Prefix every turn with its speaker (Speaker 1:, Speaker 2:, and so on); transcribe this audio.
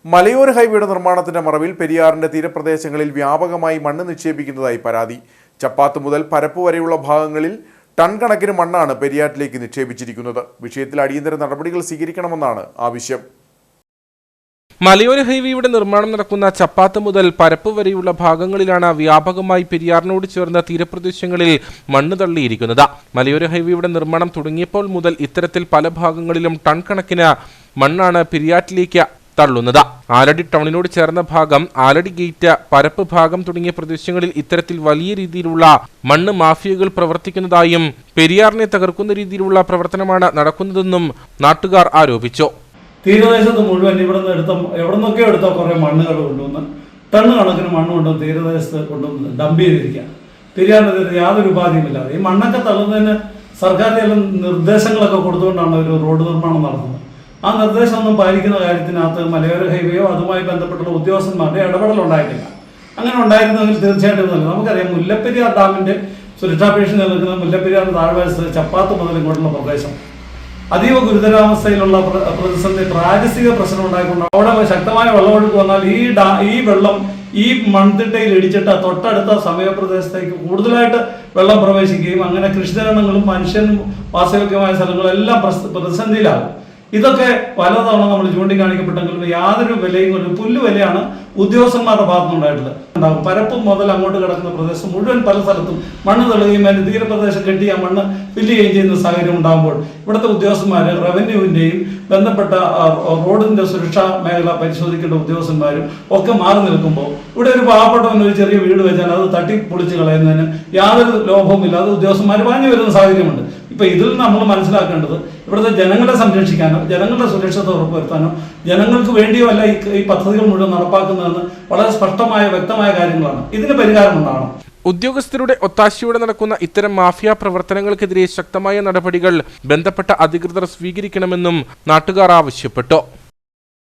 Speaker 1: മലയോര ഹൈവേയുടെ നിർമ്മാണത്തിന്റെ മറവിൽ പെരിയാറിന്റെ തീരപ്രദേശങ്ങളിൽ വ്യാപകമായി മണ്ണ് നിക്ഷേപിക്കുന്നതായി പരാതി. ചപ്പാത്ത് മുതൽ പരപ്പ് വരെയുള്ള ഭാഗങ്ങളിൽ ടൺ കണക്കിന് മണ്ണാണ് പെരിയാറ്റിലേക്ക് നിക്ഷേപിച്ചിരിക്കുന്നത്. വിഷയത്തിൽ അടിയന്തര നടപടികൾ സ്വീകരിക്കണമെന്നാണ് ആവശ്യം.
Speaker 2: മലയോര ഹൈവേയുടെ നിർമ്മാണം നടക്കുന്ന ചപ്പാത്ത് മുതൽ പരപ്പ് വരെയുള്ള ഭാഗങ്ങളിലാണ് വ്യാപകമായി പെരിയാറിനോട് ചേർന്ന തീരപ്രദേശങ്ങളിൽ മണ്ണ് തള്ളിയിരിക്കുന്നത്. മലയോര ഹൈവേയുടെ നിർമ്മാണം തുടങ്ങിയപ്പോൾ മുതൽ ഇത്തരത്തിൽ പല ഭാഗങ്ങളിലും ടൺ കണക്കിന് മണ്ണാണ് പെരിയാറ്റിലേക്ക് തള്ളുന്നത്. ആലടി ടൗണിനോട് ചേർന്ന ഭാഗം, ആലടി ഗേറ്റ്, പരപ്പ് ഭാഗം തുടങ്ങിയ പ്രദേശങ്ങളിൽ ഇത്തരത്തിൽ വലിയ രീതിയിലുള്ള മണ്ണ് മാഫിയകൾ പ്രവർത്തിക്കുന്നതായും പെരിയാറിനെ തകർക്കുന്ന രീതിയിലുള്ള പ്രവർത്തനമാണ് നടക്കുന്നതെന്നും നാട്ടുകാർ ആരോപിച്ചു.
Speaker 3: തീരദേശത്ത് മുഴുവൻ എവിടെ നിന്നൊക്കെയോ എടുത്ത കുറേ മണ്ണുകൾ കൊണ്ടുവന്ന് ടണ്ണ് കണക്കിന് മണ്ണ് കൊണ്ടുവന്ന് തീരദേശത്ത് കൊണ്ടുവന്ന് ഡംപ് ചെയ്തിരിക്കുക. പെരിയാറിനെതിരെ യാതൊരു ഉപാധിയുമില്ലാതെ ഈ മണ്ണൊക്കെ തള്ളുന്നതിന് സർക്കാരിന്റെ എല്ലാം നിർദ്ദേശങ്ങളൊക്കെ കൊടുത്തുകൊണ്ടാണ് ഒരു റോഡ് നിർമ്മാണം നടത്തുന്നത്. ആ നിർദ്ദേശമൊന്നും പാലിക്കുന്ന കാര്യത്തിനകത്ത് മലയോര ഹൈവേയോ അതുമായി ബന്ധപ്പെട്ടുള്ള ഉദ്യോഗസ്ഥന്മാരുടെ ഇടപെടലുണ്ടായിട്ടില്ല. അങ്ങനെ ഉണ്ടായിരുന്നെങ്കിൽ തീർച്ചയായിട്ടും നല്ല. നമുക്കറിയാം, മുല്ലപ്പെരിയാർ ഡാമിന്റെ സുരക്ഷാ ഭീഷണി നിൽക്കുന്ന മുല്ലപ്പെരിയാർ താഴ്വശത്ത് ചപ്പാത്ത് മുതൽ ഇങ്ങോട്ടുള്ള പ്രദേശം അതീവ ഗുരുതരാവസ്ഥയിലുള്ള പ്രതിസന്ധി, പ്രാദേശിക പ്രശ്നം ഉണ്ടായിക്കൊണ്ട് അവിടെ ശക്തമായ വെള്ളമൊഴുക്ക് വന്നാൽ ഈ വെള്ളം ഈ മൺതിട്ടയിൽ ഇടിച്ചിട്ട് തൊട്ടടുത്ത സമയപ്രദേശത്തേക്ക് കൂടുതലായിട്ട് വെള്ളം പ്രവേശിക്കുകയും അങ്ങനെ കൃഷിജനങ്ങളും മനുഷ്യനും വാസയോഗ്യമായ സ്ഥലങ്ങളെല്ലാം പ്രതിസന്ധിയിലാകും. ഇതൊക്കെ പലതവണ നമ്മൾ ചൂണ്ടിക്കാണിക്കപ്പെട്ടെങ്കിലും യാതൊരു വിലയും ഒരു പുല്ല് വിലയാണ് ഉദ്യോഗസ്ഥന്മാരുടെ ഭാഗത്തുനിന്നുണ്ടായിട്ടുള്ളത്. പരപ്പ് മുതൽ അങ്ങോട്ട് കിടക്കുന്ന പ്രദേശം മുഴുവൻ പല സ്ഥലത്തും മണ്ണ് തള്ളുകയും അതിന്റെ തീരപ്രദേശം കെട്ടി ആ മണ്ണ് ഫില്ല് ചെയ്യുകയും ചെയ്യുന്ന സാഹചര്യം ഉണ്ടാകുമ്പോൾ ഇവിടുത്തെ ഉദ്യോഗസ്ഥന്മാര്, റവന്യൂവിന്റെയും ബന്ധപ്പെട്ട റോഡിന്റെ സുരക്ഷാ മേഖല പരിശോധിക്കേണ്ട ഉദ്യോഗസ്ഥന്മാരും ഒക്കെ മാറി നിൽക്കുമ്പോൾ ഇവിടെ ഒരു പാവപ്പെട്ടവൻ ഒരു ചെറിയ വീട് വെച്ചാൽ അത് തട്ടിപ്പൊളിച്ച് കളയുന്നതിന് യാതൊരു ലോഭവുമില്ല. അത് ഉദ്യോഗസ്ഥന്മാർ വാങ്ങി വരുന്ന സാഹചര്യമുണ്ട്. ഇപ്പൊ ഇതിൽ നമ്മൾ മനസ്സിലാക്കേണ്ടത് ഇവിടുത്തെ ജനങ്ങളെ സംരക്ഷിക്കാനോ ജനങ്ങളുടെ സുരക്ഷത ഉറപ്പുവരുത്താനോ ജനങ്ങൾക്ക് വേണ്ടിയോ അല്ല ഈ പദ്ധതികൾ മുഴുവൻ നടപ്പാക്കുന്നതെന്ന് വളരെ സ്പഷ്ടമായ വ്യക്തമായ കാര്യങ്ങളാണ്. ഇതിന് പരിഹാരം ഉണ്ടാകണം.
Speaker 2: ഉദ്യോഗസ്ഥരുടെ ഒത്താശയോടെ നടക്കുന്ന ഇത്തരം മാഫിയ പ്രവർത്തനങ്ങൾക്കെതിരെ ശക്തമായ നടപടികൾ ബന്ധപ്പെട്ട അധികൃതർ സ്വീകരിക്കണമെന്നും നാട്ടുകാർ ആവശ്യപ്പെട്ടു.